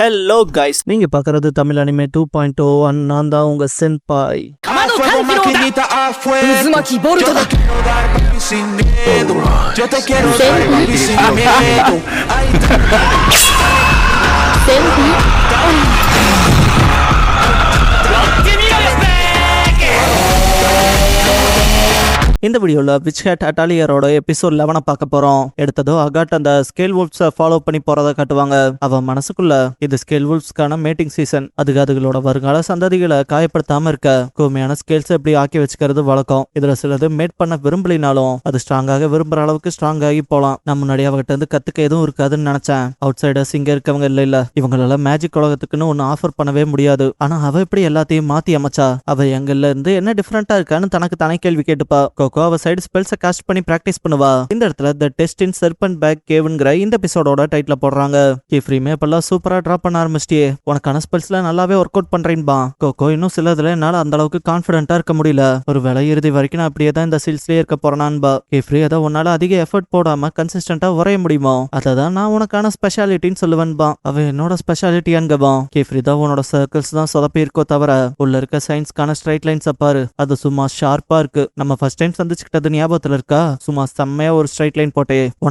Hello guys, நீங்க பார்க்கறது Tamil anime 2.0 நான் தான் உங்க சென்பாய். இந்த வீடியோல விச் ஹேட் அட்டாலியரோட எபிசோட் 11 பார்க்க போறோம். எடுத்ததோ அகாட் அந்த ஸ்கேல் வுல்ஃப்ஸை ஃபாலோ பண்ணி போறதை காட்டுவாங்க. அவன் மனசுக்குள்ள இது ஸ்கேல் வுல்ஃப்ஸ்க்கான மேட்டிங் சீசன், அதுக்கு அதுகளோட வருங்கால சந்ததிகளை காயப்படுத்தாம இருக்க கூர்மையான ஸ்கேல்ஸ் எப்படி ஆக்கி வச்சுக்கிறது வழக்கம். இதுல சிலது மேட் பண்ண விரும்பலினாலும் அது ஸ்ட்ராங்காக விரும்புற அளவுக்கு ஸ்ட்ராங் ஆகி போலாம். நான் முன்னாடி அவகிட்ட இருந்து கத்துக்க எதுவும் இருக்காதுன்னு நினைச்சேன். அவுட் சைடர்ஸ் இங்க இருக்கவங்க இல்ல இவங்களால மேஜிக் உலகத்துக்குன்னு ஒன்னு ஆஃபர் பண்ணவே முடியாது. ஆனா அவ எப்படி எல்லாத்தையும் மாத்தி அமைச்சா? அவ எங்கல்ல இருந்து என்ன டிஃபரெண்டா இருக்கான்னு தனக்கு தானே கேள்வி கேட்டுப்பா. அவ சைடு ஸ்பெல்ஸை காஸ்ட் பண்ணி பிராக்டிஸ் பண்ணுவா. இந்த இடத்துல தி டெஸ்ட் இன் சர்பென்ட் பேக் கேவ்ங்கிற இந்த எபிசோடோட டைட்டில் போடுறாங்க. கீஃப்ரீமே இப்பெல்லாம் சூப்பரா டிராப் பண்ண ஆரம்பிச்சிட்டியே, உனக்கான ஸ்பெல்ஸ்ல நல்லாவே ஒர்க் அவுட் பண்றேன்பா. கோகோ இன்னும் சிலதுல என்னால அந்த அளவுக்கு கான்பிடென்ட்டா இருக்க முடியல. ஒரு வேலை இறுதி வரைக்கும் நான் அப்படியே தான் இந்த சீல்ஸ்லயே இருக்க போறான்பா. கீஃப்ரீ அதை உன்னால அதிக எஃபர்ட் போடாம கன்சிஸ்டன்டா வரைய முடியுமோ, அததான் நான் உனக்கான ஸ்பெஷாலிட்டின்னு சொல்லுவேன்பா. அவ என்னோட ஸ்பெஷாலிட்டி அங்கவா. கீஃப்ரீ தான் உன்னோட சர்க்கிள்ஸ் தான் சொதப்பி இருக்கோ தவிர உள்ள இருக்க சயின்ஸ்க்கான ஸ்ட்ரைட் லைன்ஸ் பாரு, அது சும்மா ஷார்ப்பா இருக்கு. நம்ம ஃபர்ஸ்ட் டைம் சந்திச்சுக்கிட்டது ஞாபகத்துல இருக்கா? சும்மா செம்மையா ஒரு ஸ்ட்ரைட் லைன் போட்டே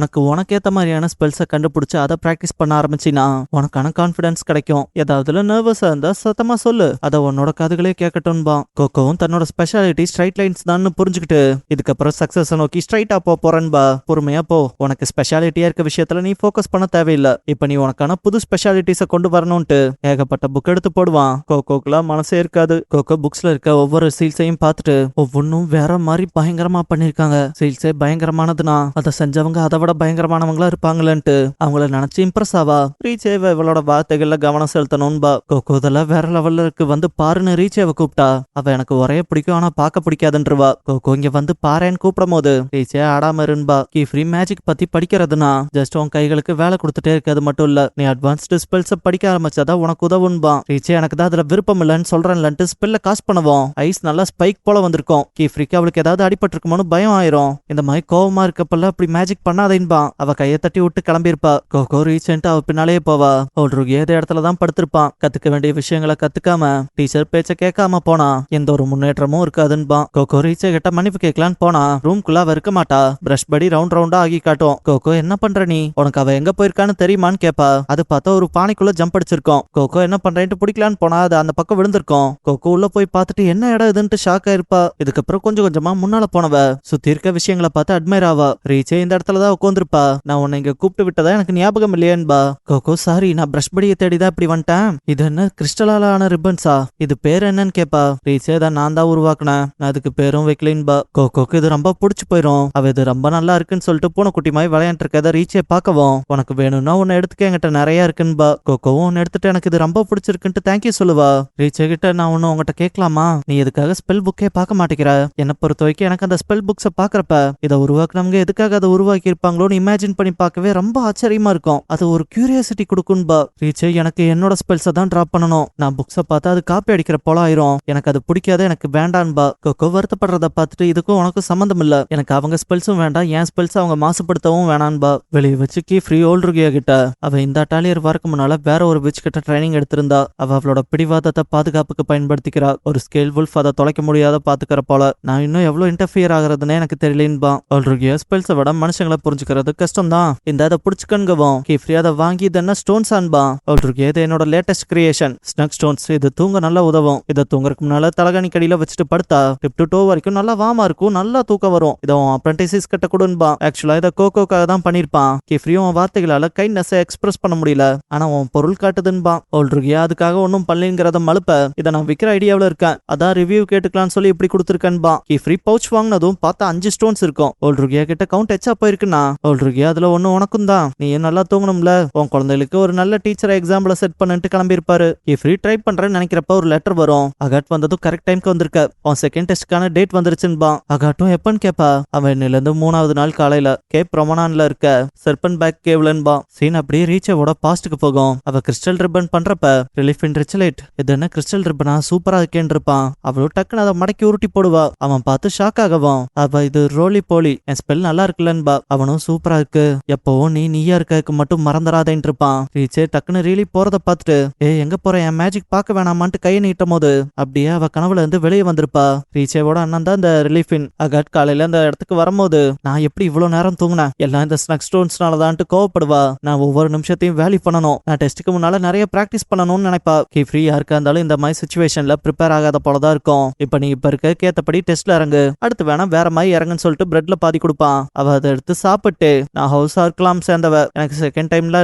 உனக்கேத்த மாதிரியான ஸ்பெல்ஸை கண்டுபிடிச்சு அதை பிராக்டிஸ் பண்ண ஆரம்பிச்சினா உனக்கான கான்பிடன்ஸ் கிடைக்கும். ஏதாவதுல நர்வஸா இருந்தா சத்தமா சொல்லு, அதை உன்னோட காதுகளே கேட்கட்டும்பா. கோகோவும் தன்னோட ஸ்பெஷாலிட்டி ஸ்ட்ரைட் லைன்ஸ் தான் புரிஞ்சுக்கிட்டு இதுக்கப்புறம் சக்சஸ் நோக்கி ஸ்ட்ரைட்டா போறேன்பா. பொறுமையா போ, உனக்கு ஸ்பெஷாலிட்டியா இருக்க விஷயத்துல நீ போக்கஸ் பண்ண தேவையில்லை. இப்ப நீ உனக்கான புது ஸ்பெஷாலிட்டிஸை கொண்டு வரணும்ட்டு ஏகப்பட்ட புக் எடுத்து போடுவான். கோகோக்குலாம் மனசே இருக்காது. கோகோ புக்ஸ்ல இருக்க ஒவ்வொரு சீல்ஸையும் பார்த்துட்டு ஒவ்வொன்னும் வேற மாதிரி பயங்கரமா பண்ணிருக்காங்க. சீல்ஸே பயங்கரமானதுனா அதை செஞ்சவங்க அதை விட பயங்கரமானவங்களா இருப்பாங்களேன்ட்டு அவங்கள நினைச்சு இம்ப்ரெஸ் ஆவா. ரீச்சேவ இவளோட வார்த்தைகள்ல கவனம் செலுத்தணும்பா. கோகோ இதெல்லாம் வேற லெவல்ல இருக்கு, வந்து பாருன்னு ரீச்சேவ கூப்பிட்டா அவ எனக்கு ஒரே பிடிக்கும் ஆனா பார்க்க பிடிக்காதுன்றவா. கோகோ இங்க வந்து பாருன்னு கூப்பிடும் போது ரீச்சே ஆடாம இருன்பா. கீஃப்ரீ மேஜிக் பத்தி படிக்கிறதுனா ஜஸ்ட் உன் கைகளுக்கு வேலை கொடுத்துட்டே இருக்கிறது மட்டும் இல்ல, நீ அட்வான்ஸ்டு ஸ்பெல்ஸ் படிக்க ஆரம்பிச்சதா உனக்கு உதவுன்பா. ரீச்சே எனக்கு தான் அதுல விருப்பம் இல்லைன்னு சொல்றேன்லன்ட்டு ஸ்பெல்ல காஸ்ட் பண்ணுவோம். ஐஸ் நல்லா ஸ்பைக் போல வந்திருக்கும். கீஃப்ரீக்கு அவளுக்கு ஏதாவது அடிபட்டு இருக்குமோன்னு பயம் ஆயிரும். இந்த மாதிரி கோவமா இருக்கப்பல்ல அப்படி மேஜிக் பண்ணாதேன்பா. அவ கையை தட்டி விட்டு கிளம்பியிருப்பா. கோகோ ரீசென்ட் அவ பின்னாலேயே போவா. அவளுக்கு ஏதோ இடத்துலதான் படுத்திருப்பான். கத்துக்க வேண்டிய விஷயங்களை கத்துக்காம டீச்சர் பேச்ச கேட்காம போனா எந்த ஒரு முன்னேற்றமும் இருக்காதுன்பா. கோகோ ரீச்சை கிட்ட மன்னிப்பு கேட்கலான்னு போனா ரூம்குள்ள அவ இருக்க மாட்டா. பிரஷ் படி ரவுண்டா ஆகி காட்டும். கோகோ என்ன பண்ற நீ, உனக்கு அவ எங்க போயிருக்கான்னு தெரியுமான்னு கேப்பா. அது பார்த்தா ஒரு பானைக்குள்ள ஜம்ப் அடிச்சிருக்கோம். கோகோ என்ன பண்றேன்ட்டு பிடிக்கலான்னு போனா அது அந்த பக்கம் விழுந்திருக்கும். கோகோ உள்ள போய் பார்த்துட்டு என்ன இடம் இதுன்ட்டு ஷாக் ஆயிருப்பா. இதுக்கப்புறம் கொஞ்சம் கொஞ்சமா முன்னால போனவ சுத்தி இருக்க விஷயங்களை பார்த்து அட்மைர் ஆவா. ரீச்சே இந்த இடத்துலதான் உட்காந்துருப்பா. நான் உன்னை இங்க கூப்பிட்டு விட்டதா எனக்கு ஞாபகம் இல்லையேன்பா. கோகோ சாரி, நான் பிரஷ் படியை தேடிதான் இப்படி வந்துட்டேன். இது என்ன கிறிஸ்டலால ஆன ரிப்பன்ஸா, இது பேர் என்னன்னு கேப்பா. ரீச்சே தான் நான் தான் உருவாக்குனேன், நான் அதுக்கு பேரும் வைக்கலின்பா. கோகோக்கு இது ரொம்ப பிடிச்சு போயிரும். அவ இது ரொம்ப நல்லா இருக்குன்னு சொல்லிட்டு பூனைக்குட்டி மாதிரி விளையாண்டு இருக்கத ரீச்சே பார்க்கவும் உனக்கு வேணும்னா உன்னை எடுத்துக்க என்கிட்ட நிறைய இருக்குன்பா. கோகோவும் உன்னை எடுத்துட்டு எனக்கு இது ரொம்ப பிடிச்சிருக்குன்ட்டு தேங்க்யூ சொல்லுவா. ரீச்சே கிட்ட நான் ஒன்னு உங்ககிட்ட கேட்கலாமா, நீ எதுக்காக ஸ்பெல் புக்கே பார்க்க மாட்டேங்கிற? என்னை பொறுத்த வரைக்கும் எனக்கு அந்த ஸ்பெல் புக்ஸை பாக்குறப்ப இதை உருவாக்குனவங்க எதுக்காக அதை உருவாக்கி இருப்பாங்களோன்னு இமேஜின் பண்ணி பார்க்கவே ரொம்ப ஆச்சரியமா இருக்கும். அது ஒரு கியூரியாசிட்டி கொடுக்கும்பா. ரீச்சே எனக்கு என்னோட ஸ்பெல்ஸை தான் டிராப் பண்ணணும், நான் புக்ஸை பார்த்தா அது காப்பி அடிக்கிற போல ஆயிரும், எனக்கு அது பிடிக்காத, எனக்கு வேண்டான்பா. கோகோ வருத்தப்படுறத பார்த்துட்டு இதுக்கும் உனக்கு சம்மந்தம் இல்ல, எனக்கு அவங்க ஸ்பெல்ஸும் வேண்டாம், என் ஸ்பெல்ஸ் அவங்க மாசுபடுத்தவும் வேணான்பா. வெளியே வச்சு கீஃப்ரீ ஓல்ட்ருகியா கிட்ட அவ இந்த அட்டாலியர் வரக்கு முன்னால வேற ஒரு விச் கிட்ட ட்ரைனிங் எடுத்திருந்தா. அவளோட பிடிவாதத்தை பாதுகாப்புக்கு பயன்படுத்திக்கிறா. ஒரு ஸ்கேல் வுல்ஃப் அதை தொலைக்க முடியாத பாத்துக்கிற போல. நான் இன்னும் எவ்வளவு இன்டர்ஃபியர் ஆகுறதுன்னு எனக்கு தெரியலன்பா. ஆல்ரெடி ஸ்பெல்ஸை விட மனுஷங்களை புரிஞ்சுக்கிறது கஷ்டம் தான். இந்த அதை புடிச்சுக்கன்கவும் கீஃப்ரீ அதை வாங்கி இதென்ன ஸ்டோன்ஸ் ஆன்பா. ஆல்ரெடி இது என்னோட லேட்டஸ்ட் கிரியேஷன் ஸ்னக் ஸ்டோன்ஸ். இது தூங்க நல்லா உதவும். இதை தூங்குறதுக்கு முன்னால தலகாணி கடியில வச்சுட்டு படுத்தா டிப் டு டோ வரைக்கும் நல்லா வாமா இருக்கும், நல்லா தூக்கம் வரும். இதை அப்ரண்டிஸ் கிட்ட கொடுன்பா. ஆக்சுவலா இதை கோகோக்காக தான் பண்ணிருப்பான். கீஃப்ரீயும் வார்த்தைகளால கைண்ட்னஸ் எக்ஸ்பிரஸ் பண்ண முடியல, ஆனா உன் பொருள் காட்டுதுன்பா. ஆல்ரெடி அதுக்காக ஒன்னும் பண்ணலங்கிறத மலுப்ப இதை நான் விற்கிற ஐடியாவில் இருக்கேன், அதான் ரிவ்யூ கேட்டுக்கலாம்னு சொல்லி இப்படி கொடுத்துருக்கேன்பா. கீஃப்ரீ பவுச் வாங்கினதும் பார்த்தா 5 ஸ்டோன்ஸ் இருக்கும். ஓல்ட்ருகியா கிட்ட கவுண்ட் எச்சா போயிருக்குன்னா ஓல்ட்ருகியா அதுல ஒண்ணு உனக்கும் தான், நீ நல்லா தூங்கணும்ல, உன் குழந்தைகளுக்கு ஒரு நல்ல டீச்சரை எக்ஸாம்பிள செட் பண்ணிட்டு கிளம்பியிருப்பாரு. கீஃப்ரீ ட்ரை பண்றேன்னு நினைக்கிறப்ப ஒரு லெட்டர் வரும். அகாட் வந்ததும் கரெக்ட் டைம்க்கு வந்திருக்க, உன் செகண்ட் டெஸ்ட்கான டேட் வந்துருச்சுன்பா. அகாட்டும் எப்பன்னு கேப்பா. அவன் இன்னில இருந்து 3வது நாள் காலையில கேப் ரொமனான்ல இருக்க சர்பன் பேக் கேவ்லன்பா. சீன் அப்படியே ரீச்சோட பாஸ்டுக்கு போகும். அவ கிறிஸ்டல் ரிப்பன் பண்றப்ப ரிலீஃப் இன் ரிச்சலேட், இது என்ன கிறிஸ்டல் ரிப்பனா, சூப்பரா இருக்கேன்னு இருப்பான். அவளும் டக்குன்னு அதை மடக்கி உருட்டி போடுவா. அவன் பார்த்து ஷாக் ஆக ஆகவும் அவ இது ரோலி போலி என் ஸ்பெல் நல்லா இருக்குல்லன்பா. அவனும் சூப்பரா இருக்கு, எப்பவும் நீயா இருக்க மட்டும் மறந்துடாதேன்னு இருப்பான். ரீச்சே டக்குன்னு ரீலி போறத பார்த்துட்டு எங்க போற, என் மேஜிக் பார்க்க வேணாமான்ட்டு கையை நீட்டும் போது அப்படியே அவ கனவுல இருந்து வெளியே வந்திருப்பா. ரீச்சேவோட அண்ணன் தான் இந்த ரிலீஃபின். அகாட் காலையில அந்த இடத்துக்கு வரும்போது நான் எப்படி இவ்வளவு நேரம் தூங்கினேன், எல்லாம் இந்த ஸ்னக் ஸ்டோன்ஸ்னாலதான்ட்டு கோவப்படுவா. நான் ஒவ்வொரு நிமிஷத்தையும் வேலி பண்ணணும், நான் டெஸ்ட்டுக்கு முன்னால நிறைய பிராக்டிஸ் பண்ணணும்னு நினைப்பா. கீஃப்ரி யாருக்கா இருந்தாலும் இந்த மாதிரி சுச்சுவேஷன்ல ப்ரிப்பேர் ஆகாத போலதான் இருக்கும். இப்ப நீ இப்ப இருக்க கேத்தபடி டெஸ்ட்ல இறங்கு, அடுத்து வேணா வேற மாதிரி இறங்குன்னு சொல்லிட்டு பிரெட்ல பாதி கொடுப்பான். அவ அதை எடுத்து சாப்பிட்டு நான் ஹவுஸ் ஆர்க்கலாம் சேர்ந்தவ, எனக்கு செகண்ட் டைம்ல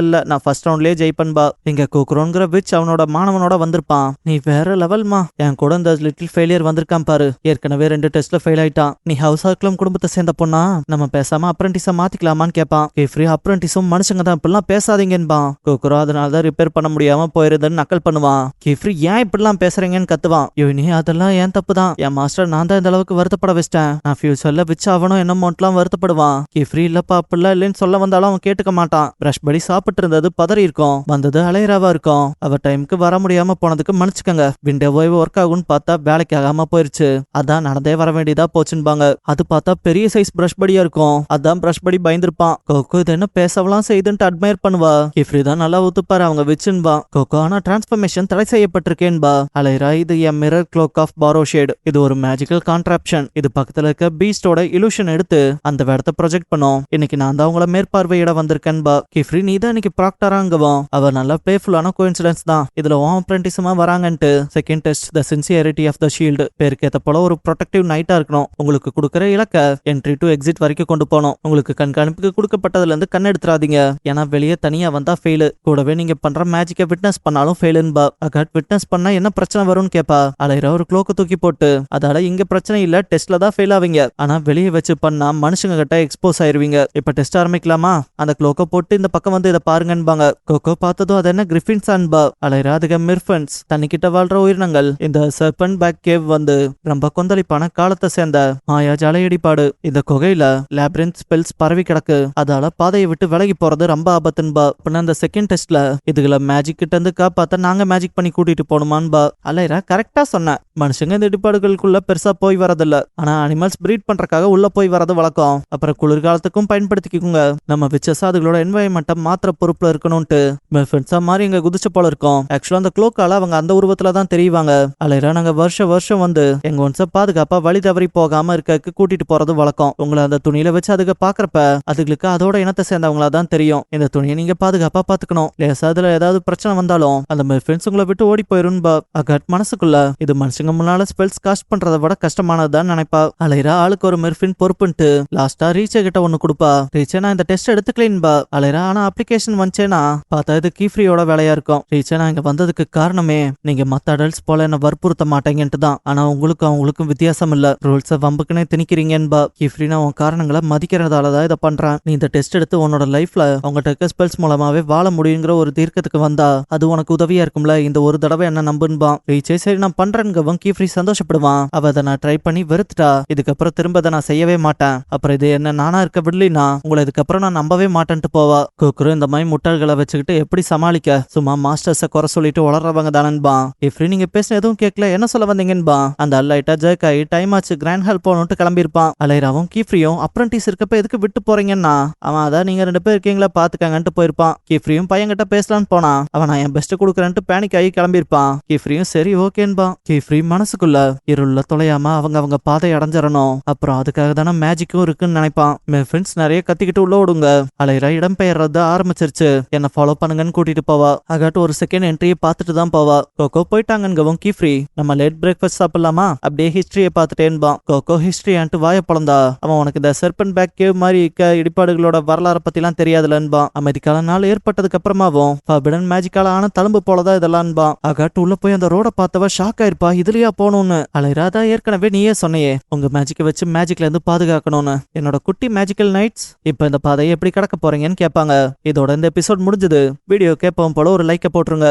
இல்ல, நான் ஃபர்ஸ்ட் ரவுண்ட்லயே ஜெயிப்பன்பா. இங்க கூக்குறோங்கிற விச் அவனோட மாணவனோட வந்திருப்பான். நீ வேற லெவல்மா, என் கூட இந்த லிட்டில் ஃபெயிலியர் வந்திருக்கான் பாரு, ஏற்கனவே 2 டெஸ்ட்ல ஃபெயில் ஆயிட்டான். நீ ஹவுஸ் ஆர்க்கலாம் குடும்பத்தை சேர்ந்த பொண்ணா, நம்ம பேசாம அப்ரண்டிஸா மாத்திக்கலாமான்னு கேட்பான். கீஃப்ரி அப்ரண்டிஸும் மனுஷங்க தான், இப்படிலாம் பேசாதீங்கன்பான். கூக்குறோ அதனாலதான் ரிப்பேர் பண்ண முடியாம போயிருதுன்னு நக்கல் பண்ணுவான். கீஃப்ரி ஏன் இப்படிலாம் பேசுறீங்கன்னு கத்துவான். யோனி அதெல்லாம் ஏன் தப்பு தான், என் மாஸ்டர் நான் தான் இந்த அளவுக்கு வருத்தப்பட வச்சிட்டேன், நான் ஃபியூச்சர்ல விச் அவனும் என்னமோட்லாம் வருத்தப்படுவான். கீஃப்ரி இல்லப்பா அப்படிலாம் இல்லைன்னு சொல்ல வந்தாலும் அவன் கேட்டுக்க மாட்டான். பிரஷ் படி சாப்பிட்டு இருந்தது பதறி இருக்கும், வந்தது அலையராவா இருக்கும். அவ டைமுக்கு வர முடியாம போனதுக்கு மன்னிச்சுக்கங்க, விண்டோவே ஒர்க் ஆகும்னு பார்த்தா வேலைக்கு ஆகாம போயிருச்சு, அதான் நடந்தே வர வேண்டியதா போச்சுன்பாங்க. அது பார்த்தா பெரிய சைஸ் பிரஷ் படியா இருக்கும், அதான் பிரஷ் படி பயந்துருப்பான். கோகோ இது என்ன பேசவெல்லாம் செய்துன்ட்டு அட்மையர் பண்ணுவா. கீஃப்ரி தான் நல்லா ஒத்துப்பாரு அவங்க விச்சுன்பா. கோகோ ஆனா டிரான்ஸ்பர்மேஷன் தடை செய்யப்பட்டிருக்கேன்பா. அலைரா இது என் mirror cloak of barrow shade, இது ஒரு மேஜிக்கல் கான்ட்ராப்ஷன், இது பக்கத்துல இருக்க பீஸ்டோட இலூஷன் எடுத்து அந்த இடத்த ப்ரொஜெக்ட் பண்ணும். இன்னைக்கு நான் தான் உங்களை மேற்பார்வையிட வந்திருக்கேன்பா. கிஃப்ரி நீ தான் இன்னைக்கு ப்ராக்டராங்கவும், அவ நல்லா பிளேஃபுல்லான கோஇன்சிடென்ஸ் தான், இதுல ஓம் அப்ரெண்டிஸுமா வராங்கன்ட்டு. Second test the sincerity of the shield, பேருக்கு ஏத்த போல ஒரு ப்ரொடெக்டிவ் நைட்டா இருக்கணும். உங்களுக்கு கொடுக்குற இலக்க என்ட்ரி டு எக்ஸிட் வரைக்கும் கொண்டு போகணும். உங்களுக்கு கண்காணிப்புக்கு கொடுக்கப்பட்டதுல இருந்து கண் எடுத்துறாதீங்க, ஏன்னா வெளியே தனியா வந்தா ஃபெயிலு, கூடவே நீங்க பண்ற மேஜிக்கை விட்னஸ் பண்ணாலும் ஃபெயிலுன்பா. அகாட் விட்னஸ் பண்ணா என்ன பிரச்சனை வரும்னு கேப்பா. அலைரா ஒரு க்ளோக்கு தூக்கி போட்டு அதால இங்க பிரச்சனை இல்ல, டெஸ்ட்ல தான் ஃபெயில் ஆவீங்க, ஆனா வெளியே வச்சு பண்ணா மனுஷங்க கிட்ட எக்ஸ்போஸ் ஆயிருவீங்க. இப்ப டெஸ்ட் ஆரம்பிக்கலாமா, அந்த க்ளோக்கை போட்டு இந்த பக்கம் வந்து இதை பாருங்கன்பாங்க. கோகோ பார்த்ததும் அது என்ன கிரிஃபின்ஸான்பா. அலைரா அதுக மிர்ஃபன்ஸ், தண்ணிக்கிட்ட வாழ்ற உயிரினங்கள். இந்த சர்பன் பேக் கேவ் வந்து ரொம்ப கொந்தளிப்பான காலத்தை சேர்ந்த மாயா ஜால இடிபாடு. இந்த குகையில லேப்ரின்த் ஸ்பெல்ஸ் பரவி கிடக்கு, அதால பாதையை விட்டு விலகி போறது ரொம்ப ஆபத்துன்பா. அப்படின்னா அந்த செகண்ட் டெஸ்ட்ல இதுகளை மேஜிக் கிட்ட இருந்து காப்பாத்த நாங்க மேஜிக் பண்ணி கூட்டிட்டு போகணுமான்பா. அலைரா கரெக்டா சொன்ன, மனுஷங்க இந்த இடிபாடுகளுக்குள்ள பெருசா போய் வரதில்ல, ஆனா அனிமல்ஸ் பிரீட் பண்றதுக்காக உள்ள போய் வரது வழக்கம். அப்புறம் குளிர்காலத்துக்கும் பயன்படுத்திக்கோங்க, நம்ம விச்சஸ் அதுகளோட என்வாயன்மெண்ட்டை மாத்திர பொறுப்புல இருக்கணும்ட்டு மெஃபென்ஸா மாதிரி இங்க குதிச்ச போல இருக்கும். ஆக்சுவலா அந்த க்ளோக்கால அவங்க அந்த உருவத்துல தான் தெரியுவாங்க. அலைரா நாங்க வருஷம் வந்து எங்க ஒன்ஸ பாதுகாப்பா வழி தவறி போகாம இருக்க கூட்டிட்டு போறது வழக்கம். உங்களை அந்த துணியில வச்சு அதுக்கு பாக்குறப்ப அதுகளுக்கு அதோட இனத்தை சேர்ந்தவங்களா தான் தெரியும். இந்த துணியை நீங்க பாதுகாப்பா பாத்துக்கணும், லேசா அதுல ஏதாவது பிரச்சனை வந்தாலும் அந்த மெஃபென்ஸ் உங்களை விட்டு ஓடி போயிருன்பா. அகாட் மனசுக்குள்ள இது மனுஷங்க முன்னால ஸ்பெல்ஸ் காஸ்ட் பண்றதை விட கஷ்டமானதுதான் நினைப்பா. அலைரா ஆளுக்கு ஒரு மெர்ஃபின் பொறுப்புன்ட்டு லாஸ்டா ரீச்சே கிட்ட ஒண்ணு கொடுப்பா. ரீச்சே நான் இந்த டெஸ்ட் எடுத்துக்கலேன்பா. அலைரா ஆனா அப்ளிகேஷன் வந்துச்சேனா பார்த்தா இது கீஃப்ரியோட வேலையா இருக்கும். ரீச்சே நான் இங்க வந்ததுக்கு காரணமே நீங்க மத்த அடல்ட்ஸ் போல என்ன வற்புறுத்த மாட்டேங்கன்ட்டு தான், ஆனா உங்களுக்கும் அவங்களுக்கும் வித்தியாசம் இல்ல, ரூல்ஸை வம்புக்குனே திணிக்கிறீங்கன்பா. கீஃப்ரி நான் உன் காரணங்களை மதிக்கிறதாலதான் இதை பண்றேன், நீ இந்த டெஸ்ட் எடுத்து உன்னோட லைஃப்ல அவங்ககிட்ட இருக்க ஸ்பெல்ஸ் மூலமாவே வாழ முடியுங்கிற ஒரு தீர்க்கத்துக்கு வந்தா அது உனக்கு உதவியா இருக்கும்ல, இந்த ஒரு தடவை என்ன நம்புன்பான். ரீச்சே சரி நான் பண்றேன்கவும் கீஃப்ரி சந்தோஷப்படுவான். அவ அதை நான் ட்ரை பண்ணி வெறுத்துட்டா, இதுக்கப்புறம் திரும்ப அதை நான் செய்யவே மாட்டேன், அப்புறம் இது என்ன நானா இருக்க விடலினா உங்களை இதுக்கப்புறம் நான் நம்பவே மாட்டேன்ட்டு போவா. கூக்குரு இந்த மாதிரி முட்டாள்களை வச்சுக்கிட்டு எப்படி சமாளிக்க, சும்மா மாஸ்டர்ஸை குறை சொல்லிட்டு வளர்றவங்க தானேன்பா. கீஃப்ரி நீங்க பேசின எதுவும் கேட்கல, என்ன சொல்ல வந்தீங்கன்பா. அந்த அல்லைட்டா ஜெர்க் ஆகி டைம் ஆச்சு கிராண்ட் ஹெல்ப் போகணும்ட்டு கிளம்பியிருப்பான். அலைராவும் கீஃப்ரியும் அப்ரண்டிஸ் இருக்கப்ப எதுக்கு விட்டு போறீங்கன்னா அவன் அதான் நீங்க 2 பேர் இருக்கீங்களா பாத்துக்கங்கன்ட்டு போயிருப்பான். கீஃப்ரியும் பையன்கிட்ட பேசலான்னு போனா அவன் நான் என் பெஸ்ட் கொடுக்குறேன்ட்டு பேனிக் ஆகி கிளம்பியிருப்பான். கீஃப்ரியும் சரி ஓகேன்பா. கீஃப்ரி மனசுக்குள்ள இருள தொலையாம அவங்க பாதை அடைஞ்சிடணும், அப்புறம் அதுக்காக தானே மேஜிக்கும் இருக்குன்னு நினைப்பான். என் ஃப்ரெண்ட்ஸ் நிறைய கத்திக்கிட்டு உள்ள ஓடுங்க. அலைரா இடம் பெயர்றது ஆரம்பிச்சிருச்சு, என்ன ஃபாலோ பண்ணுங்கன்னு கூட்டிட்டு போவா. அகாட்டு ஒரு செகண்ட் என்ட்ரியை பார்த்துட்டு தான் போவா. கோகோ போயிட்டாங்கன்னு கீஃப்ரி நம்ம லேட் பிரேக்ஃபாஸ்ட் சாப்பிடலாமா, அப்படியே ஹிஸ்டரியை பார்த்துட்டேன்பான். கோகோ ஹிஸ்டரி ஆன்ட்டு வாய பழந்தா, அவன் உனக்கு இந்த சர்பன் பேக் கேவ் மாதிரி இருக்க இடிபாடுகளோட வரலாறு பத்திலாம் தெரியாதுலன்பான். அமெரிக்கால நாள் ஏற்பட்டதுக்கு அப்புறமாவும் ஃபர்பிடன் மேஜிக்கால ஆன தழும்பு போலதான் இதெல்லாம்பான். அகாட்டு உள்ள போய் அந்த ரோட பார்த்தவ ஷாக் ஆயிருப்பா, இதுலயா போகணும்னு. அலைராதா ஏற்கனவே நீயே சொன்னையே உங்க மேஜிக்கை வச்சு மேஜிக்ல இருந்து பாதுகாக்கணும்னு, என்னோட குட்டி மேஜிக்கல் நைட்ஸ் இப்ப இந்த பாதையை எப்படி கடக்க போறீங்கன்னு கேட்பாங்க. இதோட இந்த எபிசோட் முடிஞ்சது. வீடியோ கேட்போம் போல ஒரு லைக்கை போட்டுருங்க.